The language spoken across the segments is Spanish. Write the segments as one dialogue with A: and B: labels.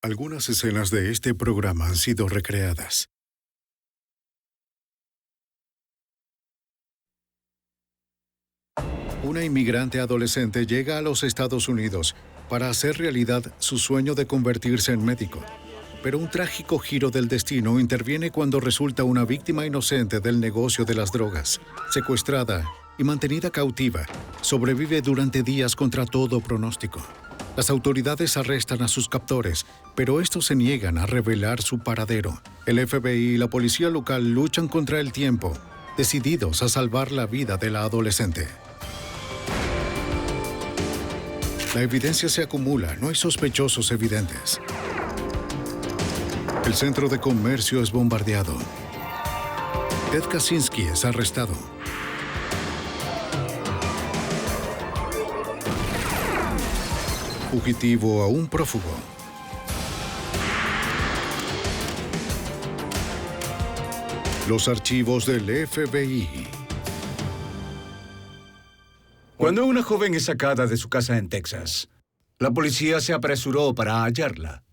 A: Algunas escenas de este programa han sido recreadas. Una inmigrante adolescente llega a los Estados Unidos para hacer realidad su sueño de convertirse en médico. Pero un trágico giro del destino interviene cuando resulta una víctima inocente del negocio de las drogas. Secuestrada y mantenida cautiva, sobrevive durante días contra todo pronóstico. Las autoridades arrestan a sus captores, pero estos se niegan a revelar su paradero. El FBI y la policía local luchan contra el tiempo, decididos a salvar la vida de la adolescente. La evidencia se acumula, no hay sospechosos evidentes. El centro de comercio es bombardeado. Ted Kaczynski es arrestado. Fugitivo a un prófugo. Los archivos del FBI.
B: Cuando una joven es sacada de su casa en Texas, la policía se apresuró para hallarla.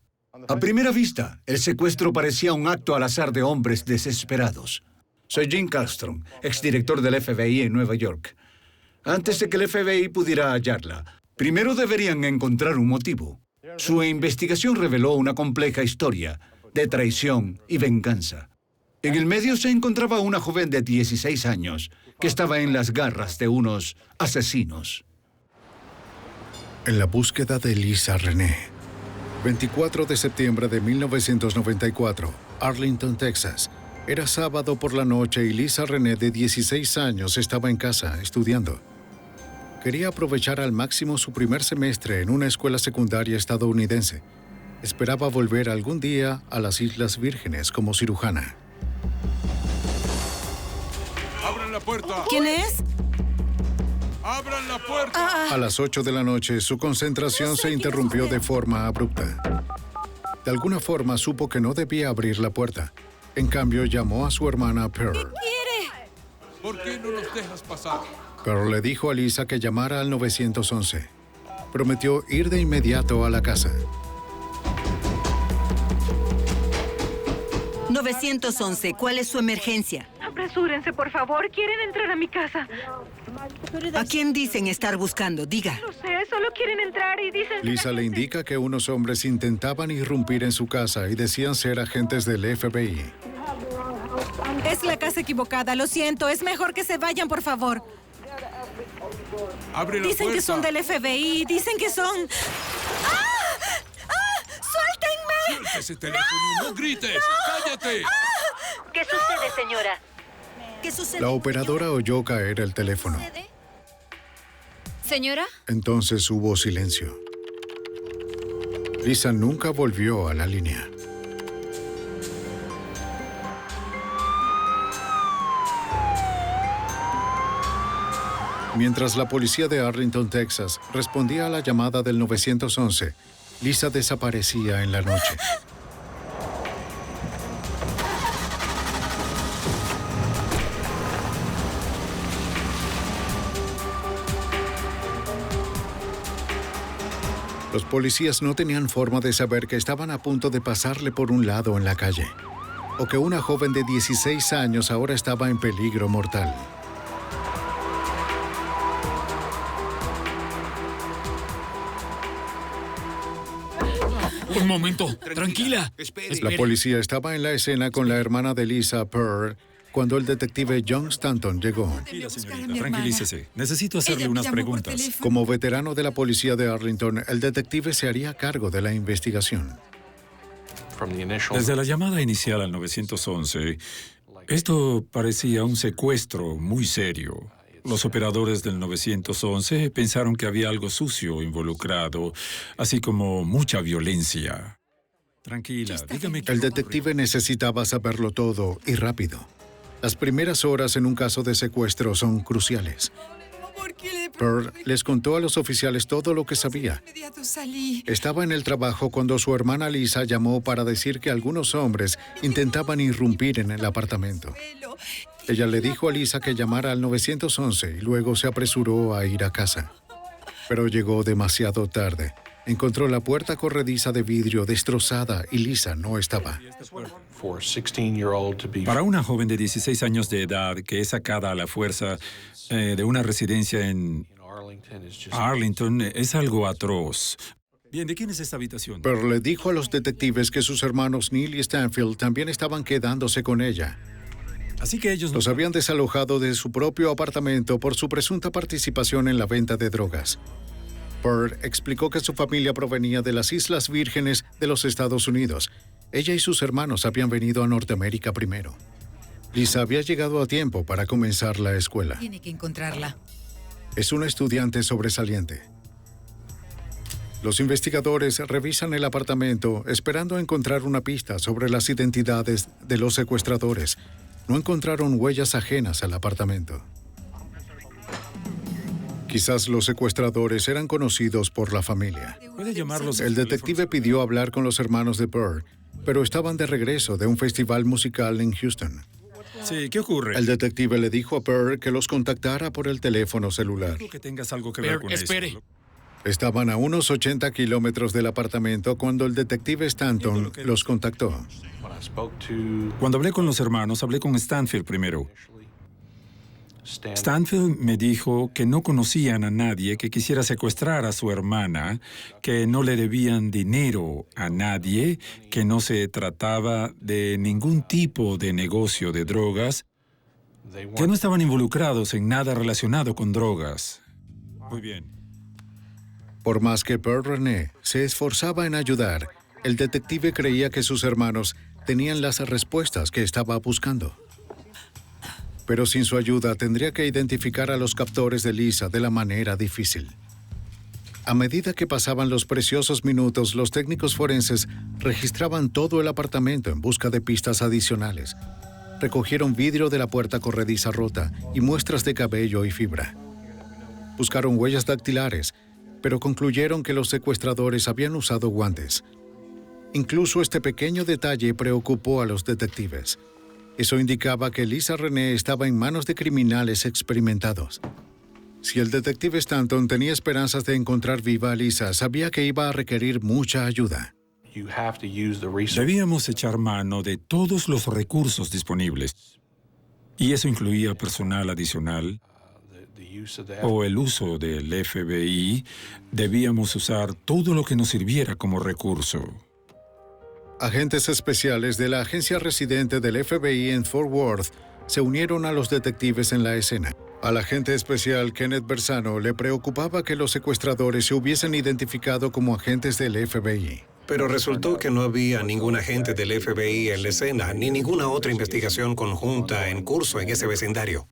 B: A primera vista, el secuestro parecía un acto al azar de hombres desesperados. Soy Jim Castro, exdirector del FBI en Nueva York. Antes de que el FBI pudiera hallarla, primero deberían encontrar un motivo. Su investigación reveló una compleja historia de traición y venganza. En el medio se encontraba una joven de 16 años que estaba en las garras de unos asesinos.
A: En la búsqueda de Lisa René. 24 de septiembre de 1994, Arlington, Texas. Era sábado por la noche y Lisa René, de 16 años, estaba en casa estudiando. Quería aprovechar al máximo su primer semestre en una escuela secundaria estadounidense. Esperaba volver algún día a las Islas Vírgenes como cirujana.
C: ¡Abran la puerta!
D: ¿Quién es?
C: ¡Abran la puerta!
A: A las 8 de la noche, su concentración se interrumpió de forma abrupta. De alguna forma, supo que no debía abrir la puerta. En cambio, llamó a su hermana Pearl.
D: ¿Qué quiere?
C: ¿Por qué no nos dejas pasar?
A: Pearl le dijo a Lisa que llamara al 911. Prometió ir de inmediato a la casa.
D: 911, ¿cuál es su emergencia?
E: Apresúrense, por favor. Quieren entrar a mi casa.
D: ¿A quién dicen estar buscando? Diga.
E: No sé, solo quieren entrar y dicen...
A: Lisa le indica que unos hombres intentaban irrumpir en su casa y decían ser agentes del FBI.
F: Es la casa equivocada, lo siento. Es mejor que se vayan, por favor.
C: ¡Abre la
F: Dicen
C: puerta!
F: que son del FBI, dicen que son... ¡Ah! ¡Ah! ¡Suéltenme!
C: ¡Suelta ese teléfono! ¡No grites! ¡Cállate!
E: ¿Qué sucede, señora?
D: ¿Qué sucede?
A: La operadora oyó caer el teléfono.
G: ¿Señora?
A: Entonces hubo silencio. Lisa nunca volvió a la línea. Mientras la policía de Arlington, Texas, respondía a la llamada del 911, Lisa desaparecía en la noche. Los policías no tenían forma de saber que estaban a punto de pasarle por un lado en la calle, o que una joven de 16 años ahora estaba en peligro mortal.
H: Un momento, tranquila.
A: La policía estaba en la escena con la hermana de Lisa, Pearl, cuando el detective John Stanton llegó.
H: Tranquila, señorita, tranquilícese. Necesito hacerle unas preguntas.
A: Como veterano de la policía de Arlington, el detective se haría cargo de la investigación.
H: Desde la llamada inicial al 911, esto parecía un secuestro muy serio. Los operadores del 911 pensaron que había algo sucio involucrado, así como mucha violencia. Tranquila, dígame qué
A: El
H: ocurrió.
A: detective necesitaba saberlo todo y rápido. Las primeras horas en un caso de secuestro son cruciales. Pearl les contó a los oficiales todo lo que sabía. Estaba en el trabajo cuando su hermana Lisa llamó para decir que algunos hombres intentaban irrumpir en el apartamento. Ella le dijo a Lisa que llamara al 911 y luego se apresuró a ir a casa. Pero llegó demasiado tarde. encontró la puerta corrediza de vidrio destrozada y Lisa no estaba.
H: Para una joven de 16 años de edad que es sacada a la fuerza de una residencia en Arlington es algo atroz. Bien, ¿de quién es esta habitación?
A: Pearl le dijo a los detectives que sus hermanos Neil y Stanfield también estaban quedándose con ella.
H: Así que ellos
A: Los habían desalojado de su propio apartamento por su presunta participación en la venta de drogas. Pearl explicó que su familia provenía de las Islas Vírgenes de los Estados Unidos. Ella y sus hermanos habían venido a Norteamérica primero. Lisa había llegado a tiempo para comenzar la escuela.
F: Tiene que encontrarla.
A: Es una estudiante sobresaliente. Los investigadores revisan el apartamento esperando encontrar una pista sobre las identidades de los secuestradores. No encontraron huellas ajenas al apartamento. Quizás los secuestradores eran conocidos por la familia.
H: ¿Puede llamarlos?
A: El detective pidió hablar con los hermanos de Pearl, pero estaban de regreso de un festival musical en Houston.
H: Sí, ¿qué ocurre?
A: El detective le dijo a Pearl que los contactara por el teléfono celular.
H: Dudo que tengas algo que ver con
C: espere.
H: eso.
A: Estaban a unos 80 kilómetros del apartamento cuando el detective Stanton los contactó.
H: Cuando hablé con los hermanos, hablé con Stanfield primero. Stanfield me dijo que no conocían a nadie que quisiera secuestrar a su hermana, que no le debían dinero a nadie, que no se trataba de ningún tipo de negocio de drogas, que no estaban involucrados en nada relacionado con drogas. Muy bien.
A: Por más que Pearl René se esforzaba en ayudar, el detective creía que sus hermanos tenían las respuestas que estaba buscando. Pero sin su ayuda tendría que identificar a los captores de Lisa de la manera difícil. A medida que pasaban los preciosos minutos, los técnicos forenses registraban todo el apartamento en busca de pistas adicionales. Recogieron vidrio de la puerta corrediza rota y muestras de cabello y fibra. Buscaron huellas dactilares, pero concluyeron que los secuestradores habían usado guantes. Incluso este pequeño detalle preocupó a los detectives. Eso indicaba que Lisa René estaba en manos de criminales experimentados. Si el detective Stanton tenía esperanzas de encontrar viva a Lisa, sabía que iba a requerir mucha ayuda.
H: Debíamos echar mano de todos los recursos disponibles. Y eso incluía personal adicional o el uso del FBI. Debíamos usar todo lo que nos sirviera como recurso.
A: Agentes especiales de la agencia residente del FBI en Fort Worth se unieron a los detectives en la escena. Al agente especial Kenneth Bersano le preocupaba que los secuestradores se hubiesen identificado como agentes del FBI.
G: Pero resultó que no había ningún agente del FBI en la escena, ni ninguna otra investigación conjunta en curso en ese vecindario.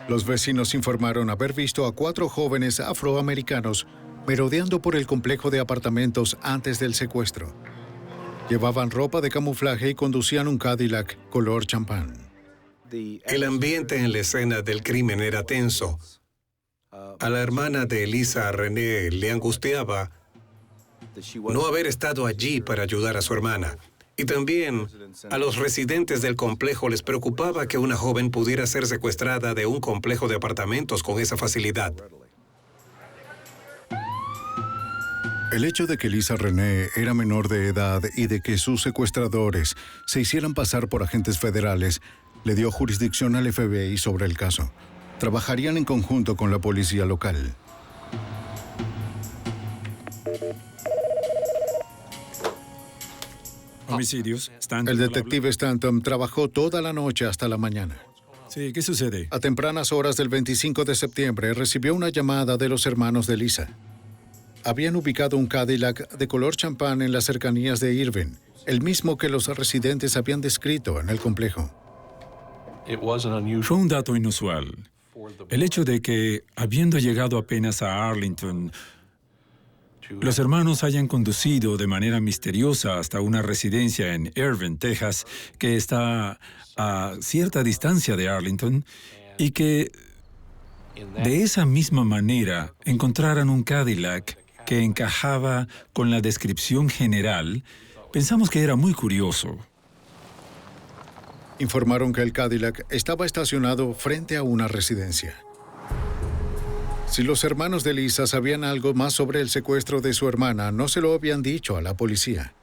A: Los vecinos informaron haber visto a 4 jóvenes afroamericanos merodeando por el complejo de apartamentos antes del secuestro. Llevaban ropa de camuflaje y conducían un Cadillac color champán.
G: El ambiente en la escena del crimen era tenso. A la hermana de Lisa René le angustiaba no haber estado allí para ayudar a su hermana. Y también a los residentes del complejo les preocupaba que una joven pudiera ser secuestrada de un complejo de apartamentos con esa facilidad.
A: El hecho de que Lisa René era menor de edad y de que sus secuestradores se hicieran pasar por agentes federales le dio jurisdicción al FBI sobre el caso. Trabajarían en conjunto con la policía local.
H: Homicidios.
A: El detective Stanton trabajó toda la noche hasta la mañana.
H: Sí, ¿qué sucede?
A: A tempranas horas del 25 de septiembre recibió una llamada de los hermanos de Lisa. Habían ubicado un Cadillac de color champán en las cercanías de Irving, el mismo que los residentes habían descrito en el complejo.
H: Fue un dato inusual. El hecho de que, habiendo llegado apenas a Arlington, los hermanos hayan conducido de manera misteriosa hasta una residencia en Irving, Texas, que está a cierta distancia de Arlington, y que de esa misma manera encontraran un Cadillac que encajaba con la descripción general, pensamos que era muy curioso.
A: Informaron que el Cadillac estaba estacionado frente a una residencia. Si los hermanos de Lisa sabían algo más sobre el secuestro de su hermana, no se lo habían dicho a la policía.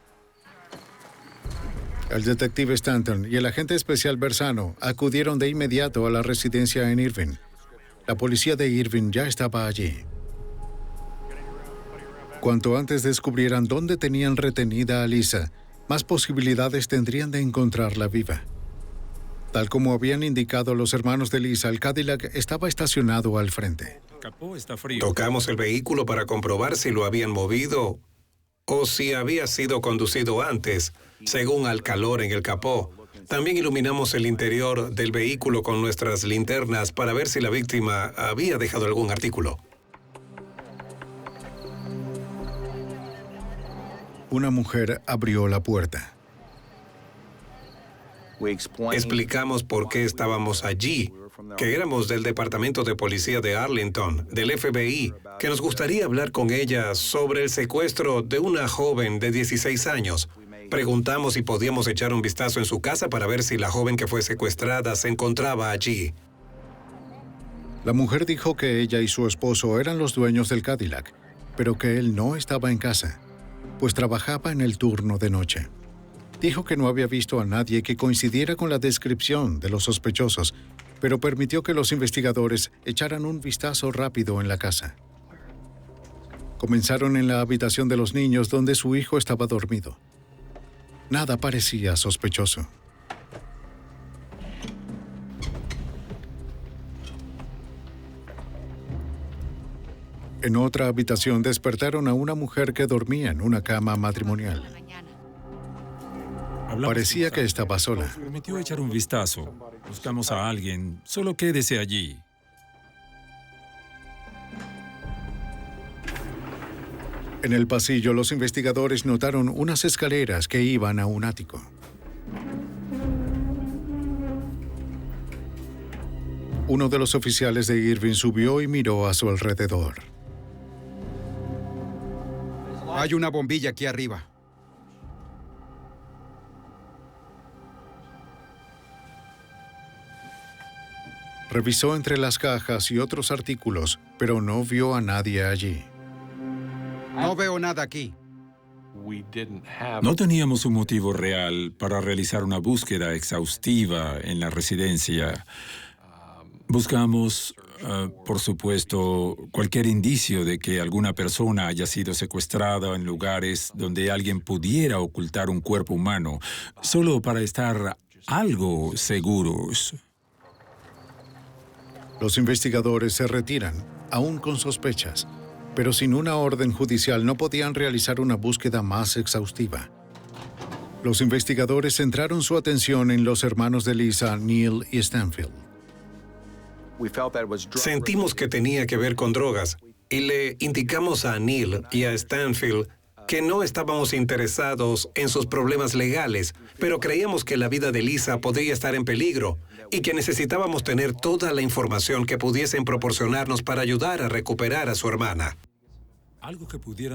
A: El detective Stanton y el agente especial Bersano acudieron de inmediato a la residencia en Irving. La policía de Irving ya estaba allí. Cuanto antes descubrieran dónde tenían retenida a Lisa, más posibilidades tendrían de encontrarla viva. Tal como habían indicado los hermanos de Lisa, el Cadillac estaba estacionado al frente.
H: El capó está frío.
G: Tocamos el vehículo para comprobar si lo habían movido o si había sido conducido antes, según al calor en el capó. También iluminamos el interior del vehículo con nuestras linternas para ver si la víctima había dejado algún artículo.
A: Una mujer abrió la puerta.
G: Explicamos por qué estábamos allí, que éramos del Departamento de Policía de Arlington, del FBI, que nos gustaría hablar con ella sobre el secuestro de una joven de 16 años. Preguntamos si podíamos echar un vistazo en su casa para ver si la joven que fue secuestrada se encontraba allí.
A: La mujer dijo que ella y su esposo eran los dueños del Cadillac, pero que él no estaba en casa, pues trabajaba en el turno de noche. Dijo que no había visto a nadie que coincidiera con la descripción de los sospechosos, pero permitió que los investigadores echaran un vistazo rápido en la casa. Comenzaron en la habitación de los niños donde su hijo estaba dormido. Nada parecía sospechoso. En otra habitación despertaron a una mujer que dormía en una cama matrimonial. Parecía que estaba sola.
H: Permitió echar un vistazo. Buscamos a alguien. Solo quédese allí.
A: En el pasillo, los investigadores notaron unas escaleras que iban a un ático. Uno de los oficiales de Irving subió y miró a su alrededor.
I: Hay una bombilla aquí arriba.
A: Revisó entre las cajas y otros artículos, pero no vio a nadie allí.
I: No veo nada aquí.
H: No teníamos un motivo real para realizar una búsqueda exhaustiva en la residencia. Buscamos, por supuesto, cualquier indicio de que alguna persona haya sido secuestrada en lugares donde alguien pudiera ocultar un cuerpo humano, solo para estar algo seguros.
A: Los investigadores se retiran, aún con sospechas, pero sin una orden judicial no podían realizar una búsqueda más exhaustiva. Los investigadores centraron su atención en los hermanos de Lisa, Neil y Stanfield.
G: Sentimos que tenía que ver con drogas y le indicamos a Neil y a Stanfield que no estábamos interesados en sus problemas legales, pero creíamos que la vida de Lisa podría estar en peligro y que necesitábamos tener toda la información que pudiesen proporcionarnos para ayudar a recuperar a su hermana.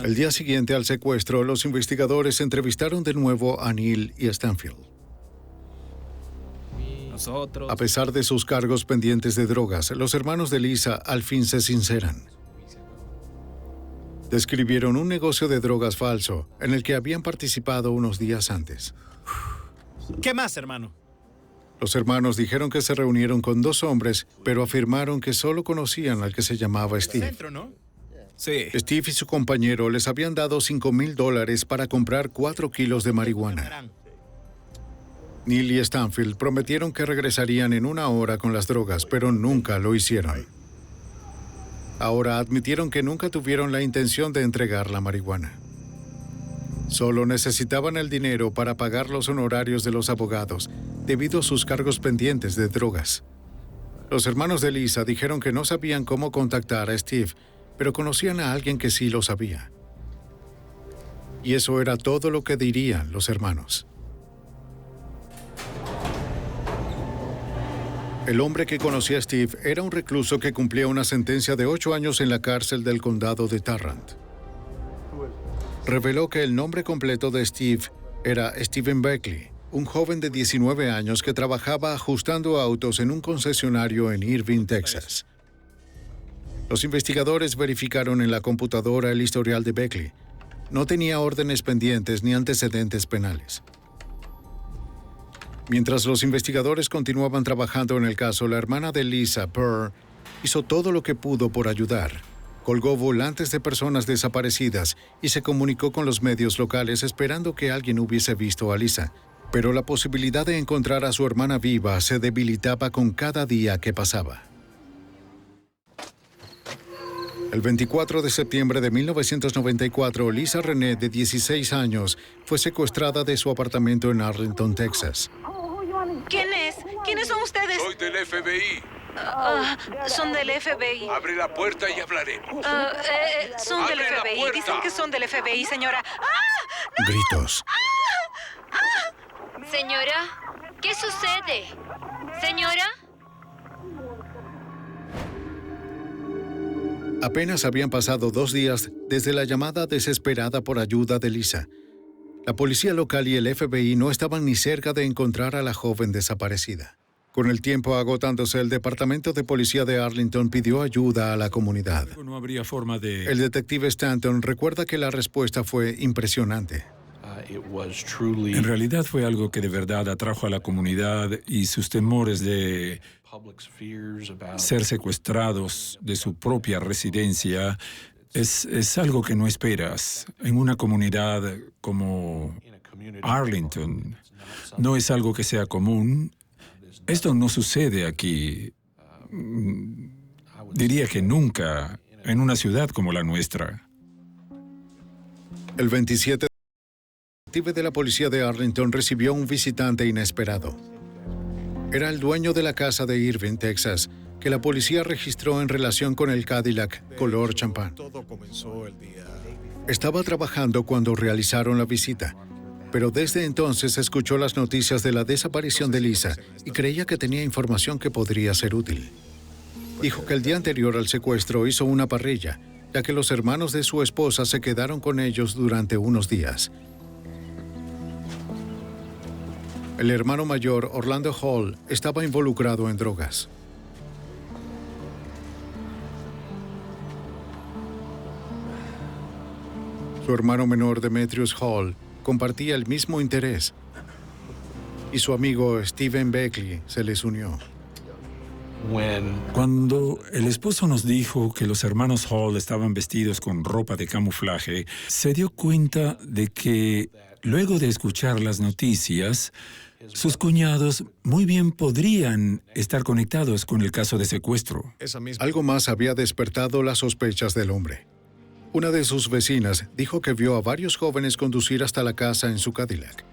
A: El día siguiente al secuestro, los investigadores entrevistaron de nuevo a Neil y a Stanfield. A pesar de sus cargos pendientes de drogas, los hermanos de Lisa al fin se sinceran. Describieron un negocio de drogas falso en el que habían participado unos días antes.
J: ¿Qué más, hermano?
A: Los hermanos dijeron que se reunieron con dos hombres, pero afirmaron que solo conocían al que se llamaba Steve.
J: Centro, ¿no? Sí.
A: Steve y su compañero les habían dado $5,000 para comprar 4 kilos de marihuana. Neil y Stanfield prometieron que regresarían en 1 hora con las drogas, pero nunca lo hicieron. Ahora admitieron que nunca tuvieron la intención de entregar la marihuana. Solo necesitaban el dinero para pagar los honorarios de los abogados, debido a sus cargos pendientes de drogas. Los hermanos de Lisa dijeron que no sabían cómo contactar a Steve, pero conocían a alguien que sí lo sabía. Y eso era todo lo que dirían los hermanos. El hombre que conocía a Steve era un recluso que cumplía una sentencia de 8 años en la cárcel del condado de Tarrant. Reveló que el nombre completo de Steve era Stephen Beckley, un joven de 19 años que trabajaba ajustando autos en un concesionario en Irving, Texas. Los investigadores verificaron en la computadora el historial de Beckley. No tenía órdenes pendientes ni antecedentes penales. Mientras los investigadores continuaban trabajando en el caso, la hermana de Lisa, Pearl, hizo todo lo que pudo por ayudar. Colgó volantes de personas desaparecidas y se comunicó con los medios locales esperando que alguien hubiese visto a Lisa. Pero la posibilidad de encontrar a su hermana viva se debilitaba con cada día que pasaba. El 24 de septiembre de 1994, Lisa Renee, de 16 años, fue secuestrada de su apartamento en Arlington, Texas.
F: ¿Quién es? ¿Quiénes son ustedes?
C: Soy del FBI.
F: Son del FBI.
C: Abre la puerta y hablaremos.
F: Son del
C: ¡Abre la
F: FBI.
C: puerta!
F: Dicen que son del FBI, señora.
A: Gritos.
K: Señora, ¿qué sucede? Señora.
A: Apenas habían pasado 2 días desde la llamada desesperada por ayuda de Lisa. La policía local y el FBI no estaban ni cerca de encontrar a la joven desaparecida. Con el tiempo agotándose, el Departamento de Policía de Arlington pidió ayuda a la comunidad.
H: No habría forma de...
A: El detective Stanton recuerda que la respuesta fue impresionante.
H: En realidad fue algo que de verdad atrajo a la comunidad y sus temores de ser secuestrados de su propia residencia es algo que no esperas. En una comunidad como Arlington no es algo que sea común. Esto no sucede aquí. Diría que nunca en una ciudad como la nuestra.
A: El 27 el detective de la policía de Arlington recibió un visitante inesperado. Era el dueño de la casa de Irving, Texas, que la policía registró en relación con el Cadillac color champán. Estaba trabajando cuando realizaron la visita, pero desde entonces escuchó las noticias de la desaparición de Lisa y creía que tenía información que podría ser útil. Dijo que el día anterior al secuestro hizo una parrilla, ya que los hermanos de su esposa se quedaron con ellos durante unos días. El hermano mayor, Orlando Hall, estaba involucrado en drogas. Su hermano menor, Demetrius Hall, compartía el mismo interés. Y su amigo Stephen Beckley se les unió.
H: Cuando el esposo nos dijo que los hermanos Hall estaban vestidos con ropa de camuflaje, se dio cuenta de que, luego de escuchar las noticias, sus cuñados muy bien podrían estar conectados con el caso de secuestro.
A: Algo más había despertado las sospechas del hombre. Una de sus vecinas dijo que vio a varios jóvenes conducir hasta la casa en su Cadillac.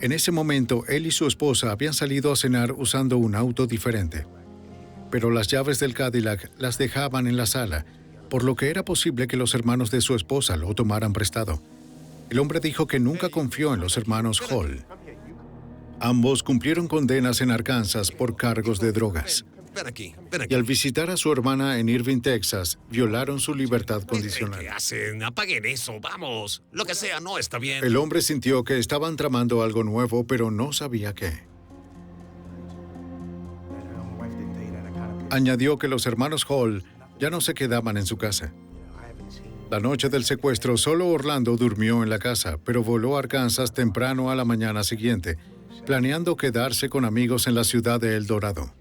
A: En ese momento, él y su esposa habían salido a cenar usando un auto diferente. Pero las llaves del Cadillac las dejaban en la sala, por lo que era posible que los hermanos de su esposa lo tomaran prestado. El hombre dijo que nunca confió en los hermanos Hall. Ambos cumplieron condenas en Arkansas por cargos de drogas.
G: Ven aquí.
A: Y al visitar a su hermana en Irving, Texas, violaron su libertad condicional.
G: ¿Qué hacen? Apaguen eso, vamos. Lo que sea no está bien.
A: El hombre sintió que estaban tramando algo nuevo, pero no sabía qué. Añadió que los hermanos Hall ya no se quedaban en su casa. La noche del secuestro, solo Orlando durmió en la casa, pero voló a Arkansas temprano a la mañana siguiente, planeando quedarse con amigos en la ciudad de El Dorado.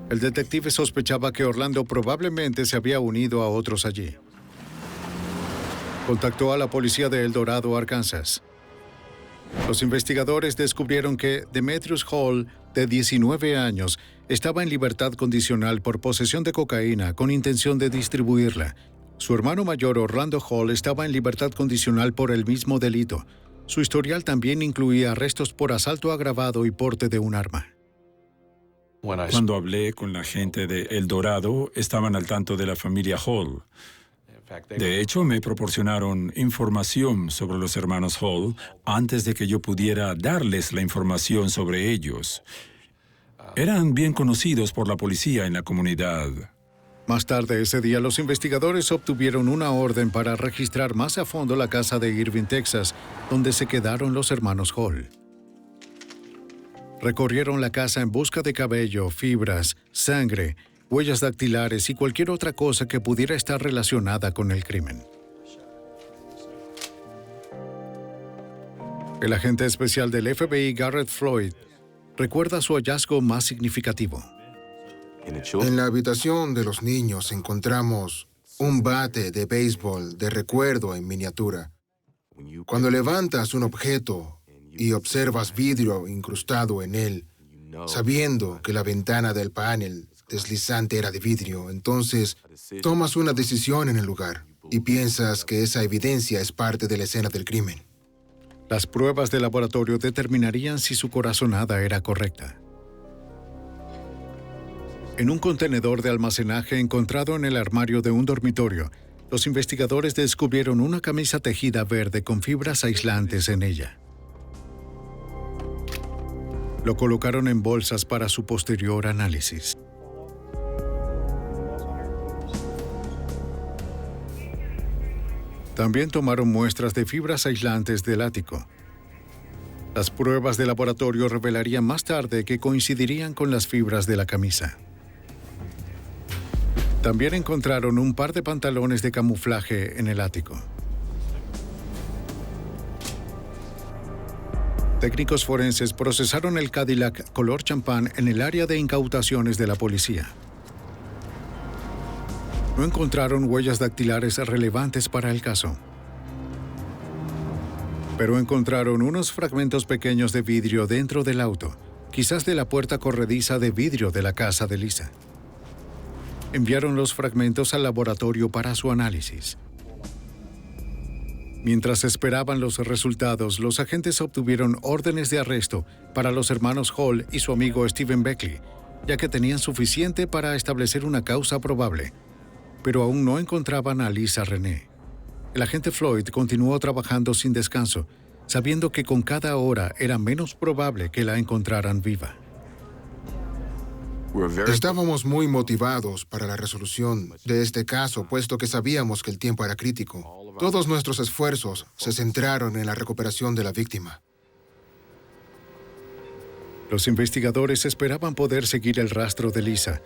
A: El detective sospechaba que Orlando probablemente se había unido a otros allí. Contactó a la policía de El Dorado, Arkansas. Los investigadores descubrieron que Demetrius Hall, de 19 años, estaba en libertad condicional por posesión de cocaína con intención de distribuirla. Su hermano mayor, Orlando Hall, estaba en libertad condicional por el mismo delito. Su historial también incluía arrestos por asalto agravado y porte de un arma.
H: Cuando hablé con la gente de El Dorado, estaban al tanto de la familia Hall. De hecho, me proporcionaron información sobre los hermanos Hall antes de que yo pudiera darles la información sobre ellos. Eran bien conocidos por la policía en la comunidad.
A: Más tarde ese día, los investigadores obtuvieron una orden para registrar más a fondo la casa de Irving, Texas, donde se quedaron los hermanos Hall. Recorrieron la casa en busca de cabello, fibras, sangre huellas dactilares y cualquier otra cosa que pudiera estar relacionada con el crimen. El agente especial del FBI, Garrett Floyd, recuerda su hallazgo más significativo.
L: En la habitación de los niños encontramos un bate de béisbol de recuerdo en miniatura. Cuando levantas un objeto y observas vidrio incrustado en él, sabiendo que la ventana del panel deslizante era de vidrio, entonces tomas una decisión en el lugar y piensas que esa evidencia es parte de la escena del crimen.
A: Las pruebas de laboratorio determinarían si su corazonada era correcta. En un contenedor de almacenaje encontrado en el armario de un dormitorio, los investigadores descubrieron una camisa tejida verde con fibras aislantes en ella. Lo colocaron en bolsas para su posterior análisis. También tomaron muestras de fibras aislantes del ático. Las pruebas de laboratorio revelarían más tarde que coincidirían con las fibras de la camisa. También encontraron un par de pantalones de camuflaje en el ático. Técnicos forenses procesaron el Cadillac color champán en el área de incautaciones de la policía. No encontraron huellas dactilares relevantes para el caso, pero encontraron unos fragmentos pequeños de vidrio dentro del auto, quizás de la puerta corrediza de vidrio de la casa de Lisa. Enviaron los fragmentos al laboratorio para su análisis. Mientras esperaban los resultados, los agentes obtuvieron órdenes de arresto para los hermanos Hall y su amigo Stephen Beckley, ya que tenían suficiente para establecer una causa probable. Pero aún no encontraban a Lisa Renee. El agente Floyd continuó trabajando sin descanso, sabiendo que con cada hora era menos probable que la encontraran viva.
L: Estábamos muy motivados para la resolución de este caso, puesto que sabíamos que el tiempo era crítico. Todos nuestros esfuerzos se centraron en la recuperación de la víctima.
A: Los investigadores esperaban poder seguir el rastro de Lisa,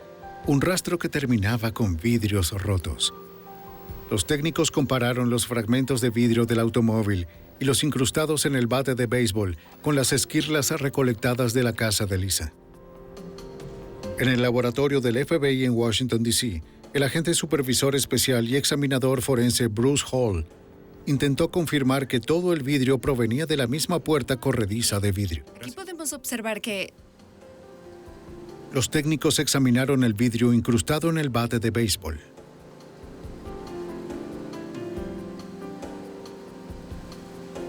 A: un rastro que terminaba con vidrios rotos. Los técnicos compararon los fragmentos de vidrio del automóvil y los incrustados en el bate de béisbol con las esquirlas recolectadas de la casa de Lisa. En el laboratorio del FBI en Washington, D.C., el agente supervisor especial y examinador forense Bruce Hall intentó confirmar que todo el vidrio provenía de la misma puerta corrediza de vidrio.
M: Aquí podemos observar que
A: Los técnicos examinaron el vidrio incrustado en el bate de béisbol.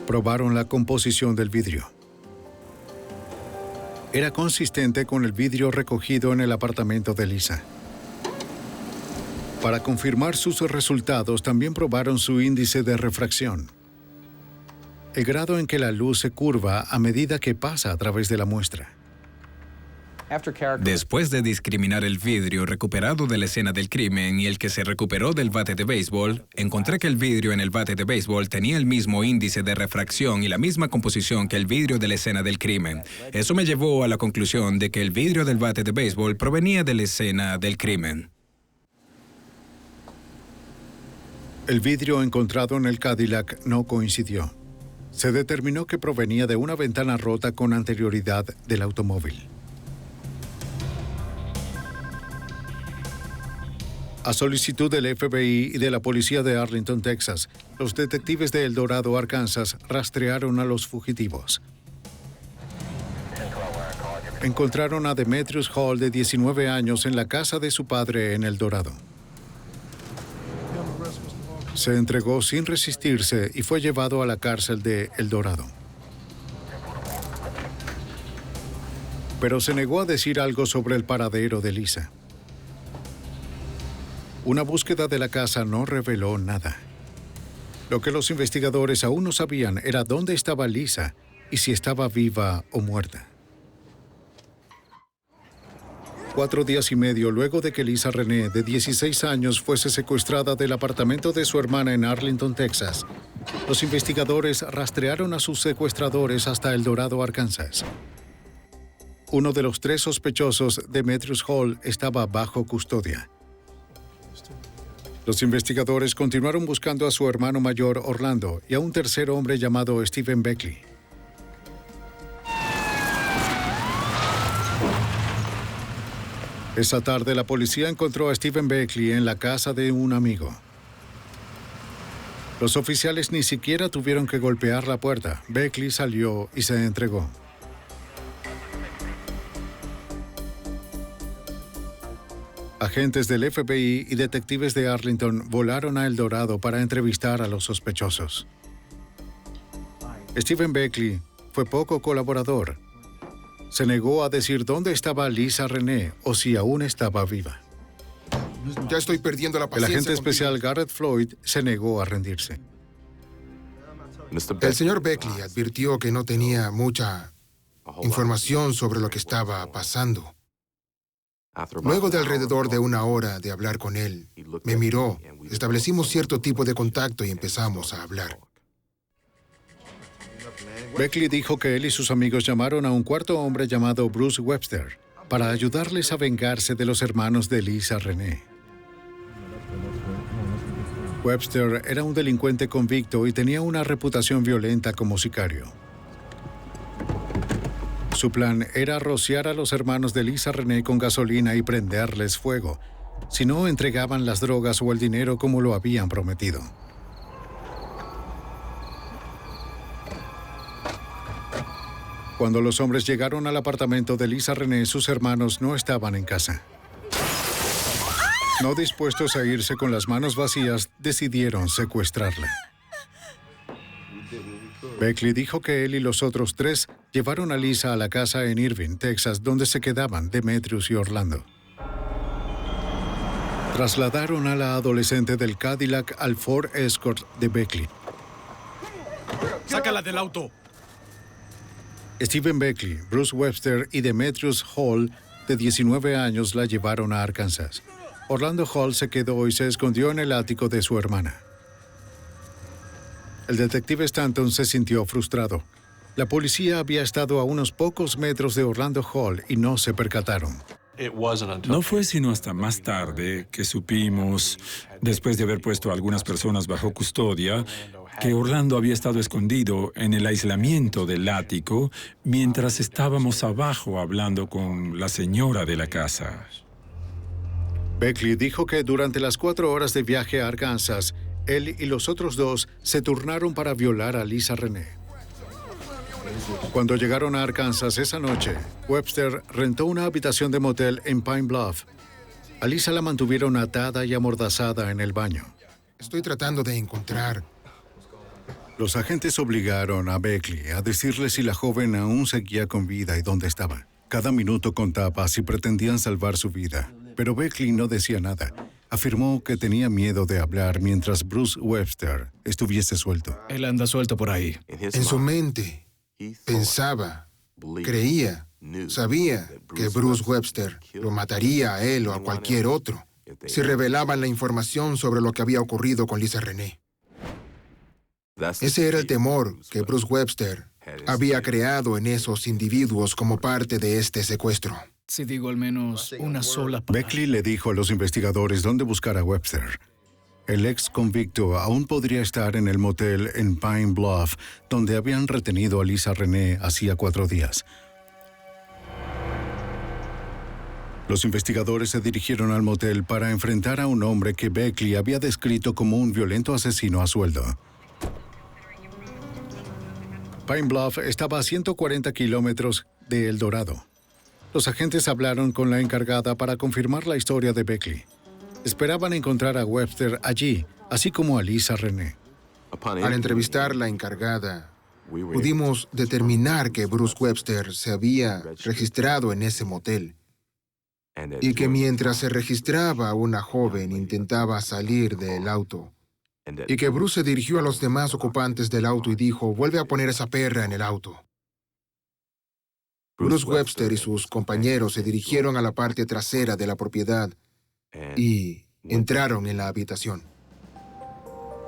A: Probaron la composición del vidrio. Era consistente con el vidrio recogido en el apartamento de Lisa. Para confirmar sus resultados, también probaron su índice de refracción, el grado en que la luz se curva a medida que pasa a través de la muestra.
N: Después de discriminar el vidrio recuperado de la escena del crimen y el que se recuperó del bate de béisbol, encontré que el vidrio en el bate de béisbol tenía el mismo índice de refracción y la misma composición que el vidrio de la escena del crimen. Eso me llevó a la conclusión de que el vidrio del bate de béisbol provenía de la escena del crimen.
A: El vidrio encontrado en el Cadillac no coincidió. Se determinó que provenía de una ventana rota con anterioridad del automóvil. A solicitud del FBI y de la policía de Arlington, Texas, los detectives de El Dorado, Arkansas, rastrearon a los fugitivos. Encontraron a Demetrius Hall, de 19 años, en la casa de su padre en El Dorado. Se entregó sin resistirse y fue llevado a la cárcel de El Dorado. Pero se negó a decir algo sobre el paradero de Lisa. Una búsqueda de la casa no reveló nada. Lo que los investigadores aún no sabían era dónde estaba Lisa y si estaba viva o muerta. 4 días y medio luego de que Lisa Renee, de 16 años, fuese secuestrada del apartamento de su hermana en Arlington, Texas, los investigadores rastrearon a sus secuestradores hasta El Dorado, Arkansas. Uno de los 3 sospechosos, Demetrius Hall, estaba bajo custodia. Los investigadores continuaron buscando a su hermano mayor, Orlando, y a un tercer hombre llamado Stephen Beckley. Esa tarde, la policía encontró a Stephen Beckley en la casa de un amigo. Los oficiales ni siquiera tuvieron que golpear la puerta. Beckley salió y se entregó. Agentes del FBI y detectives de Arlington volaron a El Dorado para entrevistar a los sospechosos. Stephen Beckley fue poco colaborador. Se negó a decir dónde estaba Lisa Renee o si aún estaba viva.
L: Ya estoy perdiendo la
A: El
L: paciencia.
A: agente especial Garrett Floyd se negó a rendirse.
L: El señor Beckley advirtió que no tenía mucha información sobre lo que estaba pasando. Luego de alrededor de 1 hora de hablar con él, me miró, establecimos cierto tipo de contacto y empezamos a hablar.
A: Beckley dijo que él y sus amigos llamaron a un cuarto hombre llamado Bruce Webster para ayudarles a vengarse de los hermanos de Lisa Renee. Webster era un delincuente convicto y tenía una reputación violenta como sicario. Su plan era rociar a los hermanos de Lisa Renee con gasolina y prenderles fuego, si no entregaban las drogas o el dinero como lo habían prometido. Cuando los hombres llegaron al apartamento de Lisa Renee, sus hermanos no estaban en casa. No dispuestos a irse con las manos vacías, decidieron secuestrarla. Beckley dijo que él y los otros 3 llevaron a Lisa a la casa en Irving, Texas, donde se quedaban Demetrius y Orlando. Trasladaron a la adolescente del Cadillac al Ford Escort de Beckley.
J: ¡Sácala del auto!
A: Stephen Beckley, Bruce Webster y Demetrius Hall, de 19 años, la llevaron a Arkansas. Orlando Hall se quedó y se escondió en el ático de su hermana. El detective Stanton se sintió frustrado. La policía había estado a unos pocos metros de Orlando Hall y no se percataron.
H: No fue sino hasta más tarde que supimos, después de haber puesto a algunas personas bajo custodia, que Orlando había estado escondido en el aislamiento del ático mientras estábamos abajo hablando con la señora de la casa.
A: Beckley dijo que durante las 4 horas de viaje a Arkansas, él y los otros 2 se turnaron para violar a Lisa Renee. Cuando llegaron a Arkansas esa noche, Webster rentó una habitación de motel en Pine Bluff. A Lisa la mantuvieron atada y amordazada en el baño.
L: Estoy tratando de encontrar...
A: Los agentes obligaron a Beckley a decirle si la joven aún seguía con vida y dónde estaba. Cada minuto contaba si pretendían salvar su vida. Pero Beckley no decía nada. Afirmó que tenía miedo de hablar mientras Bruce Webster estuviese suelto.
J: Él anda suelto por ahí.
L: En su mente, pensaba, creía, sabía que Bruce Webster lo mataría a él o a cualquier otro si revelaban la información sobre lo que había ocurrido con Lisa Renee. Ese era el temor que Bruce Webster había creado en esos individuos como parte de este secuestro.
J: Si digo al menos una sola palabra.
A: Beckley le dijo a los investigadores dónde buscar a Webster. El ex convicto aún podría estar en el motel en Pine Bluff, donde habían retenido a Lisa Renee hacía 4 días. Los investigadores se dirigieron al motel para enfrentar a un hombre que Beckley había descrito como un violento asesino a sueldo. Pine Bluff estaba a 140 kilómetros de El Dorado. Los agentes hablaron con la encargada para confirmar la historia de Beckley. Esperaban encontrar a Webster allí, así como a Lisa Renee.
L: Al entrevistar a la encargada, pudimos determinar que Bruce Webster se había registrado en ese motel y que mientras se registraba, una joven intentaba salir del auto y que Bruce se dirigió a los demás ocupantes del auto y dijo, «Vuelve a poner esa perra en el auto». Bruce Webster y sus compañeros se dirigieron a la parte trasera de la propiedad y entraron en la habitación.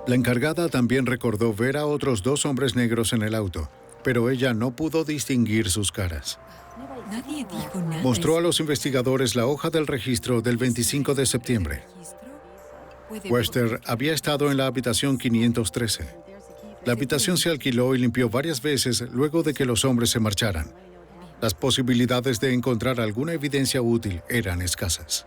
A: La encargada también recordó ver a otros 2 hombres negros en el auto, pero ella no pudo distinguir sus caras.
D: Nadie dijo nada.
A: Mostró a los investigadores la hoja del registro del 25 de septiembre. Webster había estado en la habitación 513. La habitación se alquiló y limpió varias veces luego de que los hombres se marcharan. Las posibilidades de encontrar alguna evidencia útil eran escasas.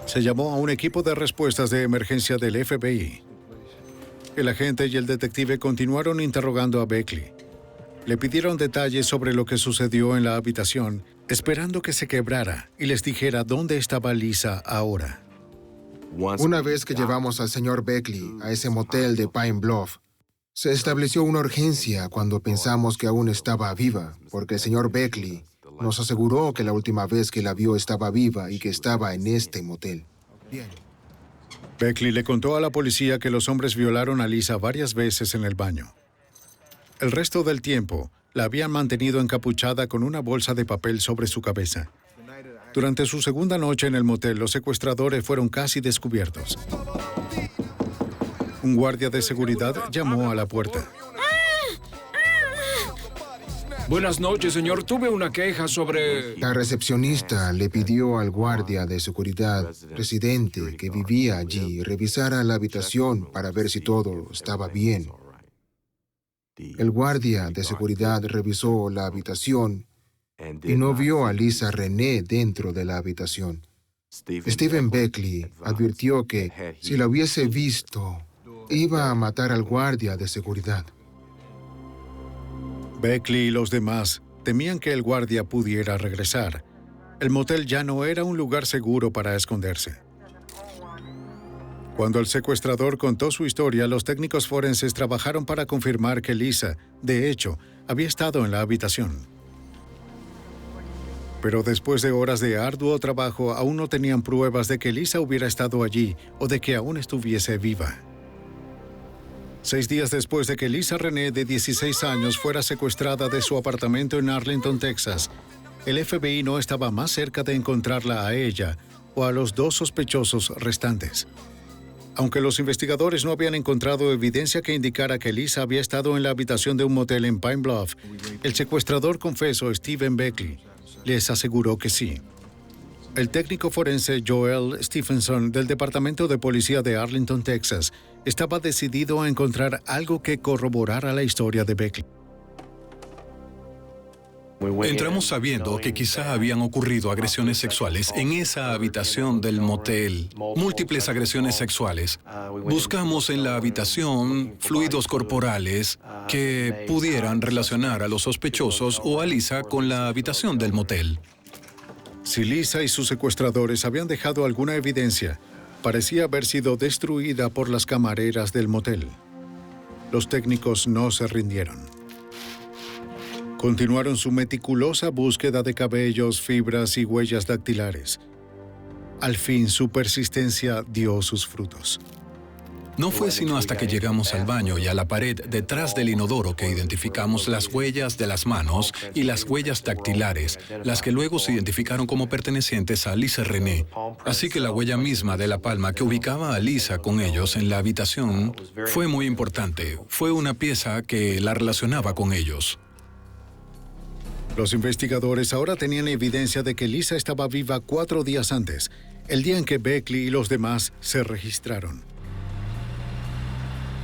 A: Se llamó a un equipo de respuestas de emergencia del FBI. El agente y el detective continuaron interrogando a Beckley. Le pidieron detalles sobre lo que sucedió en la habitación, esperando que se quebrara y les dijera dónde estaba Lisa ahora.
L: Una vez que llevamos al señor Beckley a ese motel de Pine Bluff, se estableció una urgencia cuando pensamos que aún estaba viva, porque el señor Beckley nos aseguró que la última vez que la vio estaba viva y que estaba en este motel.
A: Beckley le contó a la policía que los hombres violaron a Lisa varias veces en el baño. El resto del tiempo, la habían mantenido encapuchada con una bolsa de papel sobre su cabeza. Durante su segunda noche en el motel, los secuestradores fueron casi descubiertos. Un guardia de seguridad llamó a la puerta.
O: Buenas noches, señor. Tuve una queja sobre...
L: La recepcionista le pidió al guardia de seguridad residente que vivía allí revisara la habitación para ver si todo estaba bien. El guardia de seguridad revisó la habitación y no vio a Lisa René dentro de la habitación. Stephen Beckley advirtió que si la hubiese visto, iba a matar al guardia de seguridad.
A: Beckley y los demás temían que el guardia pudiera regresar. El motel ya no era un lugar seguro para esconderse. Cuando el secuestrador contó su historia, los técnicos forenses trabajaron para confirmar que Lisa, de hecho, había estado en la habitación. Pero después de horas de arduo trabajo, aún no tenían pruebas de que Lisa hubiera estado allí o de que aún estuviese viva. 6 días después de que Lisa René, de 16 años, fuera secuestrada de su apartamento en Arlington, Texas, el FBI no estaba más cerca de encontrarla a ella o a los 2 sospechosos restantes. Aunque los investigadores no habían encontrado evidencia que indicara que Lisa había estado en la habitación de un motel en Pine Bluff, el secuestrador confeso Stephen Beckley les aseguró que sí. El técnico forense Joel Stephenson del Departamento de Policía de Arlington, Texas, estaba decidido a encontrar algo que corroborara la historia de Beckley.
P: Entramos sabiendo que quizá habían ocurrido agresiones sexuales en esa habitación del motel. Múltiples agresiones sexuales. Buscamos en la habitación fluidos corporales que pudieran relacionar a los sospechosos o a Lisa con la habitación del motel.
A: Si Lisa y sus secuestradores habían dejado alguna evidencia, parecía haber sido destruida por las camareras del motel. Los técnicos no se rindieron. Continuaron su meticulosa búsqueda de cabellos, fibras y huellas dactilares. Al fin, su persistencia dio sus frutos.
P: No fue sino hasta que llegamos al baño y a la pared detrás del inodoro que identificamos las huellas de las manos y las huellas dactilares, las que luego se identificaron como pertenecientes a Lisa René. Así que la huella misma de la palma que ubicaba a Lisa con ellos en la habitación fue muy importante. Fue una pieza que la relacionaba con ellos.
A: Los investigadores ahora tenían evidencia de que Lisa estaba viva 4 días antes, el día en que Beckley y los demás se registraron.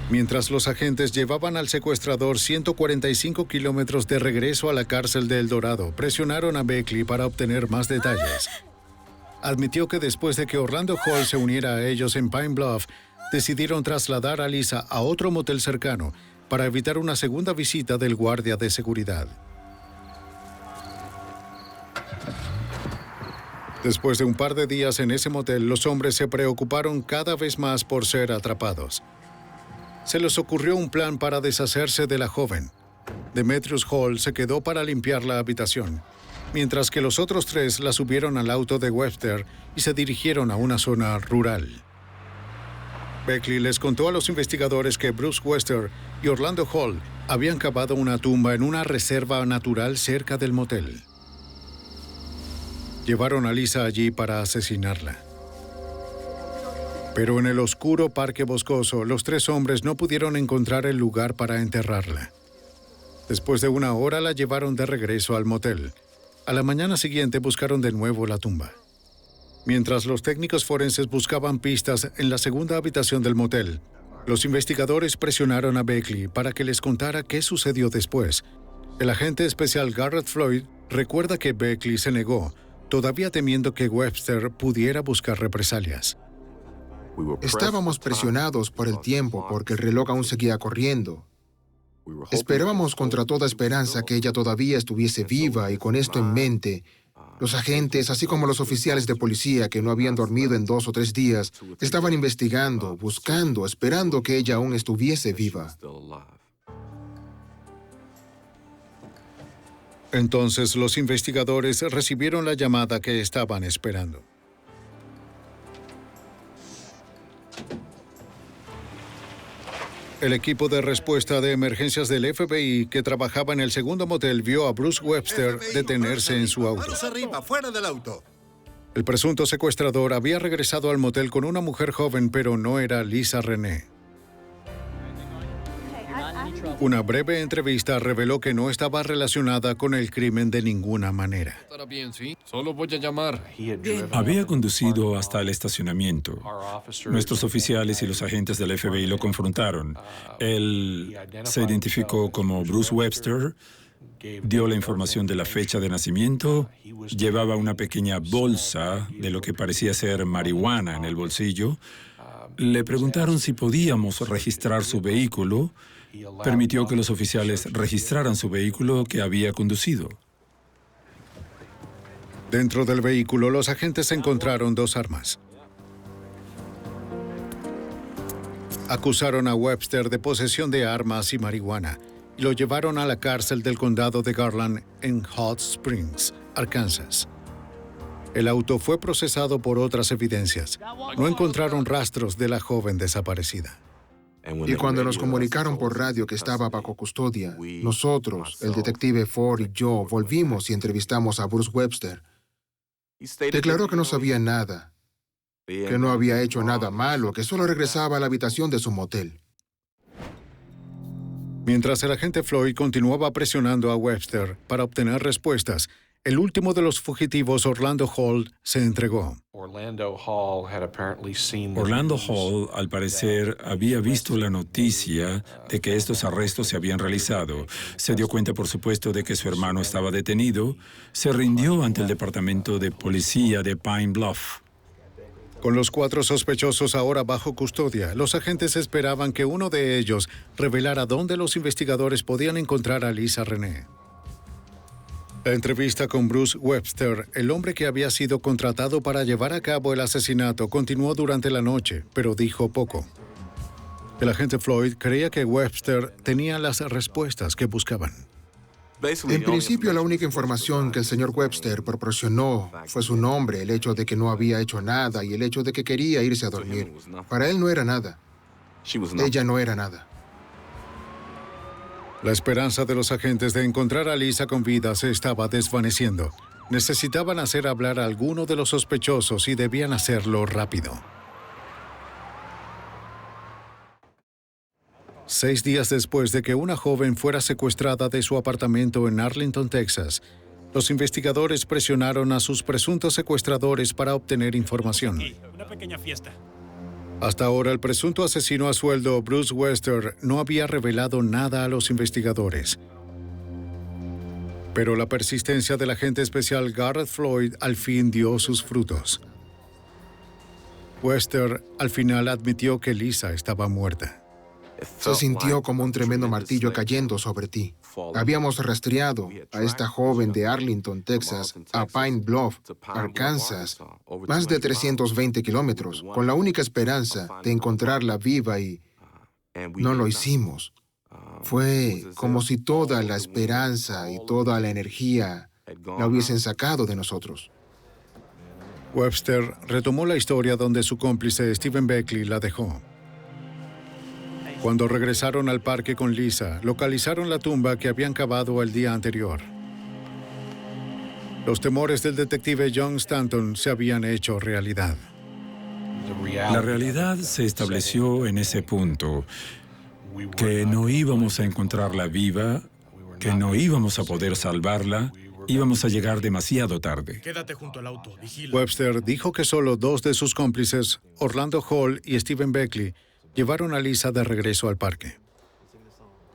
A: Mientras los agentes llevaban al secuestrador 145 kilómetros de regreso a la cárcel de El Dorado, presionaron a Beckley para obtener más detalles. Admitió que después de que Orlando Hall se uniera a ellos en Pine Bluff, decidieron trasladar a Lisa a otro motel cercano para evitar una segunda visita del guardia de seguridad. Después de un par de días en ese motel, los hombres se preocuparon cada vez más por ser atrapados. Se les ocurrió un plan para deshacerse de la joven. Demetrius Hall se quedó para limpiar la habitación, mientras que los otros 3 la subieron al auto de Webster y se dirigieron a una zona rural. Beckley les contó a los investigadores que Bruce Webster y Orlando Hall habían cavado una tumba en una reserva natural cerca del motel. Llevaron a Lisa allí para asesinarla. Pero en el oscuro parque boscoso, los 3 hombres no pudieron encontrar el lugar para enterrarla. Después de una hora la llevaron de regreso al motel. A la mañana siguiente buscaron de nuevo la tumba. Mientras los técnicos forenses buscaban pistas en la segunda habitación del motel, los investigadores presionaron a Beckley para que les contara qué sucedió después. El agente especial Garrett Floyd recuerda que Beckley se negó, todavía temiendo que Webster pudiera buscar represalias.
L: Estábamos presionados por el tiempo porque el reloj aún seguía corriendo. Esperábamos contra toda esperanza que ella todavía estuviese viva y con esto en mente, los agentes, así como los oficiales de policía que no habían dormido en 2 o 3 días, estaban investigando, buscando, esperando que ella aún estuviese viva.
A: Entonces los investigadores recibieron la llamada que estaban esperando. El equipo de respuesta de emergencias del FBI que trabajaba en el segundo motel vio a Bruce Webster detenerse en su auto.
Q: ¡Manos arriba, fuera del auto!
A: El presunto secuestrador había regresado al motel con una mujer joven, pero no era Lisa Renee. Una breve entrevista reveló que no estaba relacionada con el crimen de ninguna manera.
O: Estará bien, ¿sí? Solo voy a llamar.
H: Había conducido hasta el estacionamiento. Nuestros oficiales y los agentes del FBI lo confrontaron. Él se identificó como Bruce Webster, dio la información de la fecha de nacimiento, llevaba una pequeña bolsa de lo que parecía ser marihuana en el bolsillo. Le preguntaron si podíamos registrar su vehículo. Permitió que los oficiales registraran su vehículo que había conducido.
A: Dentro del vehículo, los agentes encontraron 2 armas. Acusaron a Webster de posesión de armas y marihuana y lo llevaron a la cárcel del condado de Garland en Hot Springs, Arkansas. El auto fue procesado por otras evidencias. No encontraron rastros de la joven desaparecida.
L: Y cuando nos comunicaron por radio que estaba bajo custodia, nosotros, el detective Ford y yo, volvimos y entrevistamos a Bruce Webster. Declaró que no sabía nada, que no había hecho nada malo, que solo regresaba a la habitación de su motel.
A: Mientras el agente Floyd continuaba presionando a Webster para obtener respuestas, el último de los fugitivos, Orlando Hall, se entregó.
H: Orlando Hall, al parecer, había visto la noticia de que estos arrestos se habían realizado. Se dio cuenta, por supuesto, de que su hermano estaba detenido. Se rindió ante el departamento de policía de Pine Bluff.
A: Con los 4 sospechosos ahora bajo custodia, los agentes esperaban que uno de ellos revelara dónde los investigadores podían encontrar a Lisa Renee. La entrevista con Bruce Webster, el hombre que había sido contratado para llevar a cabo el asesinato, continuó durante la noche, pero dijo poco. El agente Floyd creía que Webster tenía las respuestas que buscaban.
L: En principio, la única información que el señor Webster proporcionó fue su nombre, el hecho de que no había hecho nada y el hecho de que quería irse a dormir. Para él no era nada. Ella no era nada.
A: La esperanza de los agentes de encontrar a Lisa con vida se estaba desvaneciendo. Necesitaban hacer hablar a alguno de los sospechosos y debían hacerlo rápido. 6 días después de que una joven fuera secuestrada de su apartamento en Arlington, Texas, los investigadores presionaron a sus presuntos secuestradores para obtener información.
R: Una pequeña fiesta.
A: Hasta ahora, el presunto asesino a sueldo, Bruce Webster, no había revelado nada a los investigadores. Pero la persistencia del agente especial Garrett Floyd al fin dio sus frutos. Webster al final admitió que Lisa estaba muerta.
L: Se sintió como un tremendo martillo cayendo sobre ti. Habíamos rastreado a esta joven de Arlington, Texas, a Pine Bluff, Arkansas, más de 320 kilómetros, con la única esperanza de encontrarla viva y no lo hicimos. Fue como si toda la esperanza y toda la energía la hubiesen sacado de nosotros.
A: Webster retomó la historia donde su cómplice Stephen Beckley la dejó. Cuando regresaron al parque con Lisa, localizaron la tumba que habían cavado el día anterior. Los temores del detective John Stanton se habían hecho realidad.
H: La realidad se estableció en ese punto, que no íbamos a encontrarla viva que no íbamos a poder salvarla, íbamos a llegar demasiado tarde.
Q: Quédate junto al auto, vigila.
A: Webster dijo que solo 2 de sus cómplices, Orlando Hall y Stephen Beckley, llevaron a Lisa de regreso al parque.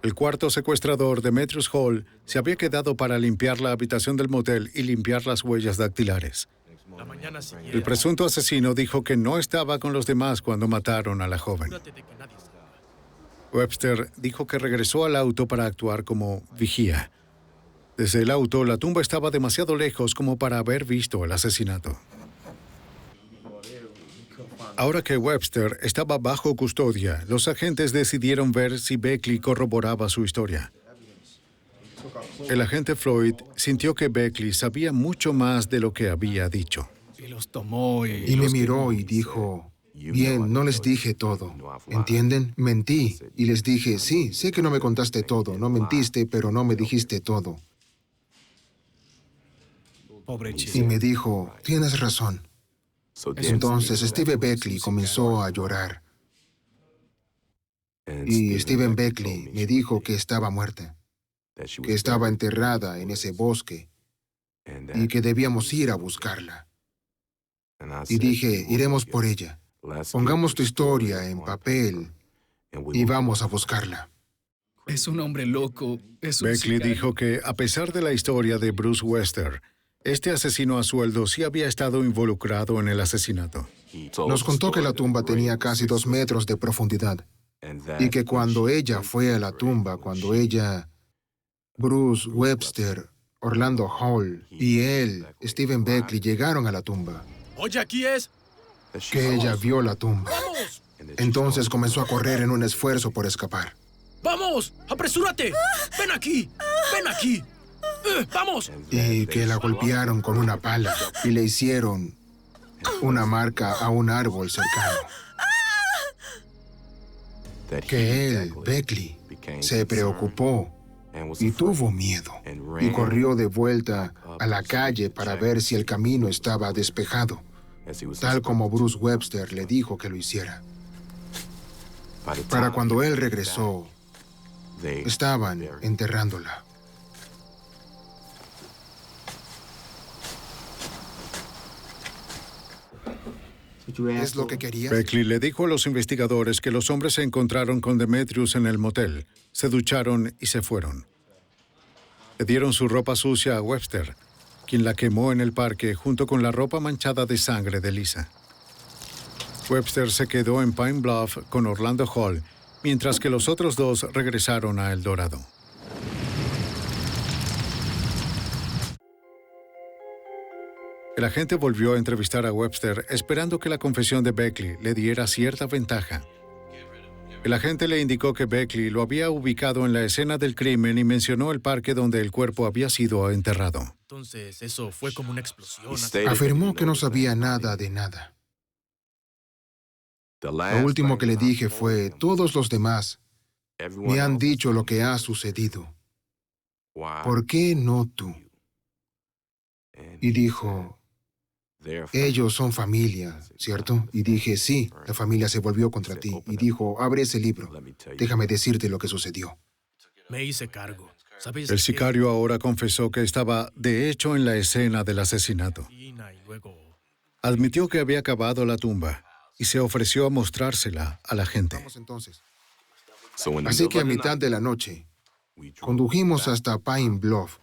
A: El cuarto secuestrador, Demetrius Hall, se había quedado para limpiar la habitación del motel y limpiar las huellas dactilares. El presunto asesino dijo que no estaba con los demás cuando mataron a la joven. Webster dijo que regresó al auto para actuar como vigía. Desde el auto, la tumba estaba demasiado lejos como para haber visto el asesinato. Ahora que Webster estaba bajo custodia, los agentes decidieron ver si Beckley corroboraba su historia. El agente Floyd sintió que Beckley sabía mucho más de lo que había dicho.
J: Y los tomó
L: y me miró y dijo, bien, no les dije todo. ¿Entienden? Mentí. Y les dije, sí, sé que no me contaste todo. No mentiste, pero no me dijiste todo.
J: Pobre chico.
L: Y me dijo, tienes razón. Entonces Steve Beckley comenzó a llorar. Y Stephen Beckley me dijo que estaba muerta, que estaba enterrada en ese bosque y que debíamos ir a buscarla. Y dije, iremos por ella. Pongamos tu historia en papel y vamos a buscarla.
J: Es un hombre loco.
A: Beckley dijo que, a pesar de la historia de Bruce Webster, este asesino a sueldo sí había estado involucrado en el asesinato.
L: Nos contó que la tumba tenía casi 2 metros de profundidad y que cuando ella fue a la tumba, Bruce Webster, Orlando Hall y él, Stephen Beckley, llegaron a la tumba,
Q: Oye, aquí es.
L: que ella vio la tumba.
Q: ¡Vamos!
L: Entonces comenzó a correr en un esfuerzo por escapar.
Q: ¡Vamos! ¡Apresúrate! ¡Ven aquí! ¡Ven aquí! ¡Vamos!
L: Y que la golpearon con una pala y le hicieron una marca a un árbol cercano. Que él, Beckley, se preocupó y tuvo miedo y corrió de vuelta a la calle para ver si el camino estaba despejado, tal como Bruce Webster le dijo que lo hiciera. Para cuando él regresó, estaban enterrándola. ¿Es lo que querías?
A: Beckley le dijo a los investigadores que los hombres se encontraron con Demetrius en el motel, se ducharon y se fueron. Le dieron su ropa sucia a Webster, quien la quemó en el parque junto con la ropa manchada de sangre de Lisa. Webster se quedó en Pine Bluff con Orlando Hall, mientras que los otros 2 regresaron a El Dorado. El agente volvió a entrevistar a Webster esperando que la confesión de Beckley le diera cierta ventaja. El agente le indicó que Beckley lo había ubicado en la escena del crimen y mencionó el parque donde el cuerpo había sido enterrado.
Q: Entonces, eso fue como una explosión.
L: Afirmó que no sabía nada de nada. Lo último que le dije fue, todos los demás me han dicho lo que ha sucedido. ¿Por qué no tú? Y dijo, ellos son familia, ¿cierto? Y dije, sí, la familia se volvió contra ti. Y dijo, abre ese libro, déjame decirte lo que sucedió.
Q: Me hice cargo.
A: El sicario ahora confesó que estaba, de hecho, en la escena del asesinato. Admitió que había cavado la tumba y se ofreció a mostrársela a la gente.
L: Así que a mitad de la noche, condujimos hasta Pine Bluff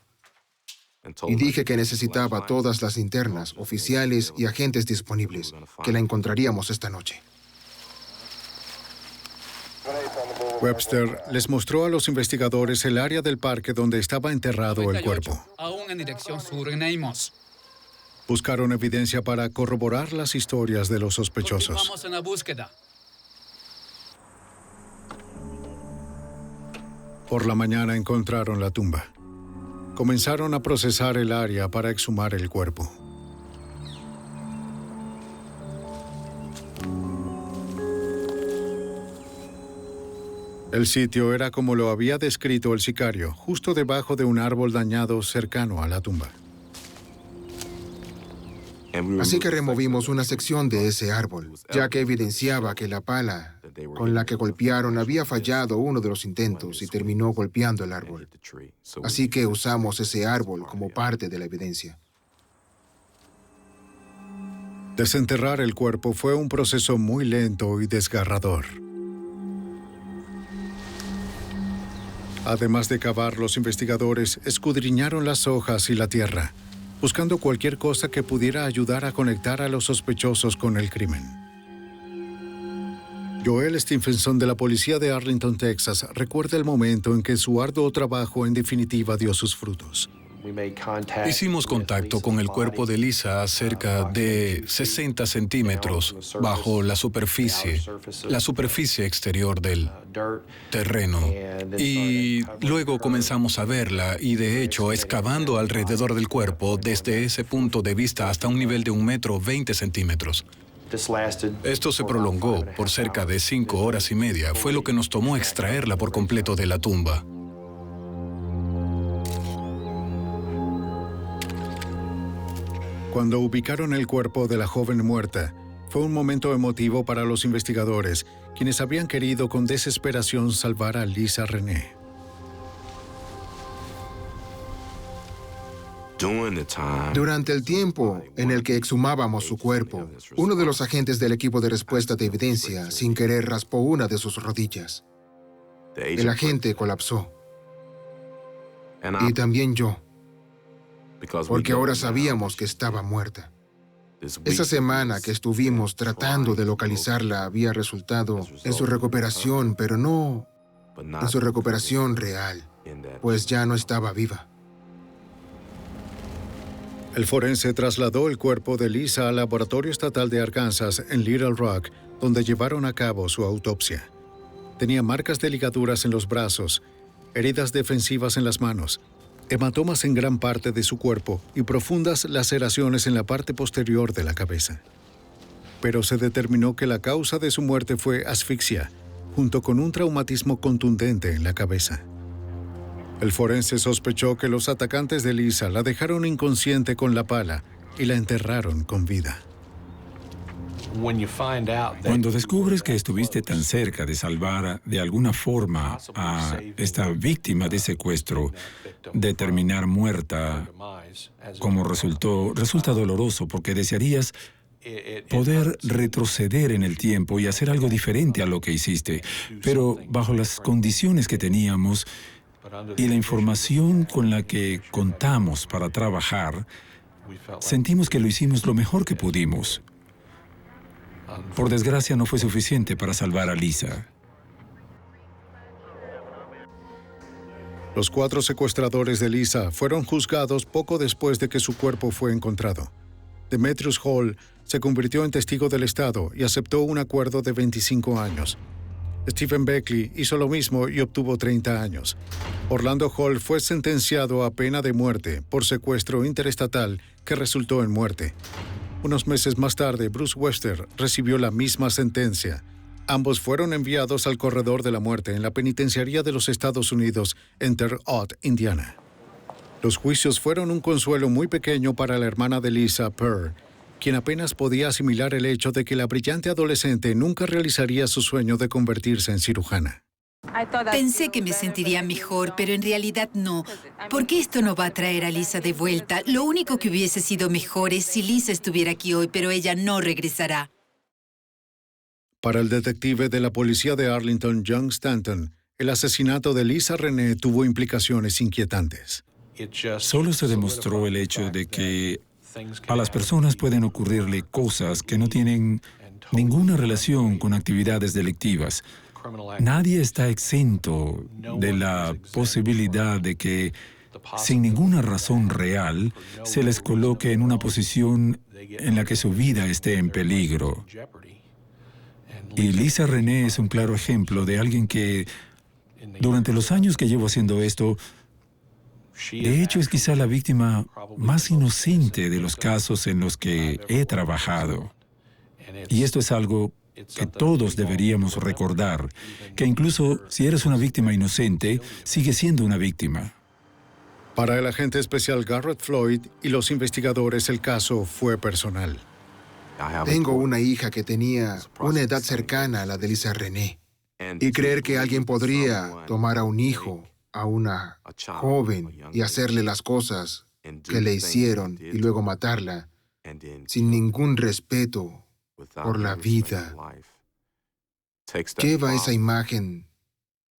L: y dije que necesitaba todas las linternas, oficiales y agentes disponibles, que la encontraríamos esta noche.
A: Webster les mostró a los investigadores el área del parque donde estaba enterrado el cuerpo.
R: Aún en dirección sur, en Amos.
A: Buscaron evidencia para corroborar las historias de los sospechosos.
R: Continuamos en la búsqueda.
A: Por la mañana encontraron la tumba. Comenzaron a procesar el área para exhumar el cuerpo. El sitio era como lo había descrito el sicario, justo debajo de un árbol dañado cercano a la tumba.
L: Así que removimos una sección de ese árbol, ya que evidenciaba que la pala con la que golpearon había fallado uno de los intentos y terminó golpeando el árbol. Así que usamos ese árbol como parte de la evidencia.
A: Desenterrar el cuerpo fue un proceso muy lento y desgarrador. Además de cavar, los investigadores escudriñaron las hojas y la tierra, buscando cualquier cosa que pudiera ayudar a conectar a los sospechosos con el crimen. Joel Stephenson de la policía de Arlington, Texas, recuerda el momento en que su arduo trabajo en definitiva dio sus frutos.
P: Hicimos contacto con el cuerpo de Lisa a cerca de 60 centímetros bajo la superficie exterior del terreno. Y luego comenzamos a verla y, de hecho, excavando alrededor del cuerpo desde ese punto de vista hasta un nivel de 1,20 metros. Esto se prolongó por cerca de 5 horas y media. Fue lo que nos tomó extraerla por completo de la tumba.
A: Cuando ubicaron el cuerpo de la joven muerta, fue un momento emotivo para los investigadores, quienes habían querido con desesperación salvar a Lisa Renee.
L: Durante el tiempo en el que exhumábamos su cuerpo, uno de los agentes del equipo de respuesta de evidencia, sin querer, raspó una de sus rodillas. El agente colapsó. Y también yo. Porque ahora sabíamos que estaba muerta. Esa semana que estuvimos tratando de localizarla había resultado en su recuperación, pero no en su recuperación real, pues ya no estaba viva.
A: El forense trasladó el cuerpo de Lisa al Laboratorio Estatal de Arkansas en Little Rock, donde llevaron a cabo su autopsia. Tenía marcas de ligaduras en los brazos, heridas defensivas en las manos, hematomas en gran parte de su cuerpo y profundas laceraciones en la parte posterior de la cabeza. Pero se determinó que la causa de su muerte fue asfixia, junto con un traumatismo contundente en la cabeza. El forense sospechó que los atacantes de Lisa la dejaron inconsciente con la pala y la enterraron con vida.
H: Cuando descubres que estuviste tan cerca de salvar de alguna forma a esta víctima de secuestro, de terminar muerta, como resulta doloroso porque desearías poder retroceder en el tiempo y hacer algo diferente a lo que hiciste. Pero bajo las condiciones que teníamos y la información con la que contamos para trabajar, sentimos que lo hicimos lo mejor que pudimos. Por desgracia, no fue suficiente para salvar a Lisa.
A: Los 4 secuestradores de Lisa fueron juzgados poco después de que su cuerpo fue encontrado. Demetrius Hall se convirtió en testigo del Estado y aceptó un acuerdo de 25 años. Stephen Beckley hizo lo mismo y obtuvo 30 años. Orlando Hall fue sentenciado a pena de muerte por secuestro interestatal que resultó en muerte. Unos meses más tarde, Bruce Webster recibió la misma sentencia. Ambos fueron enviados al corredor de la muerte en la penitenciaría de los Estados Unidos en Terre Haute, Indiana. Los juicios fueron un consuelo muy pequeño para la hermana de Lisa, Pearl, quien apenas podía asimilar el hecho de que la brillante adolescente nunca realizaría su sueño de convertirse en cirujana.
D: Pensé que me sentiría mejor, pero en realidad no, porque esto no va a traer a Lisa de vuelta. Lo único que hubiese sido mejor es si Lisa estuviera aquí hoy, pero ella no regresará.
A: Para el detective de la policía de Arlington, John Stanton, el asesinato de Lisa Renee tuvo implicaciones inquietantes.
H: Solo se demostró el hecho de que a las personas pueden ocurrirle cosas que no tienen ninguna relación con actividades delictivas. Nadie está exento de la posibilidad de que, sin ninguna razón real, se les coloque en una posición en la que su vida esté en peligro. Y Lisa Renee es un claro ejemplo de alguien que, durante los años que llevo haciendo esto, de hecho es quizá la víctima más inocente de los casos en los que he trabajado. Y esto es algo que todos deberíamos recordar, que incluso si eres una víctima inocente, sigues siendo una víctima.
A: Para el agente especial Garrett Floyd y los investigadores, el caso fue personal.
L: Tengo una hija que tenía una edad cercana a la de Lisa René. Y creer que alguien podría tomar a un hijo, a una joven, y hacerle las cosas que le hicieron y luego matarla, sin ningún respeto por la vida, lleva esa imagen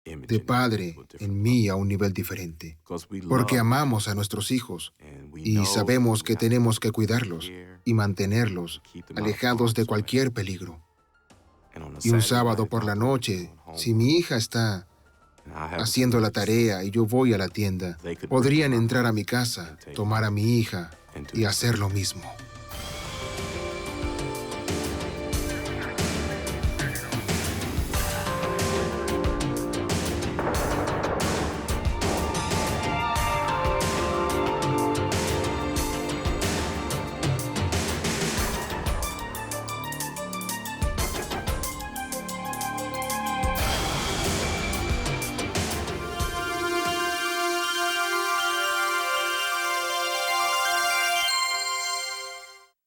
L: de padre en mí a un nivel diferente. Porque amamos a nuestros hijos y sabemos que tenemos que cuidarlos y mantenerlos alejados de cualquier peligro. Y un sábado por la noche, si mi hija está haciendo la tarea y yo voy a la tienda, podrían entrar a mi casa, tomar a mi hija y hacer lo mismo.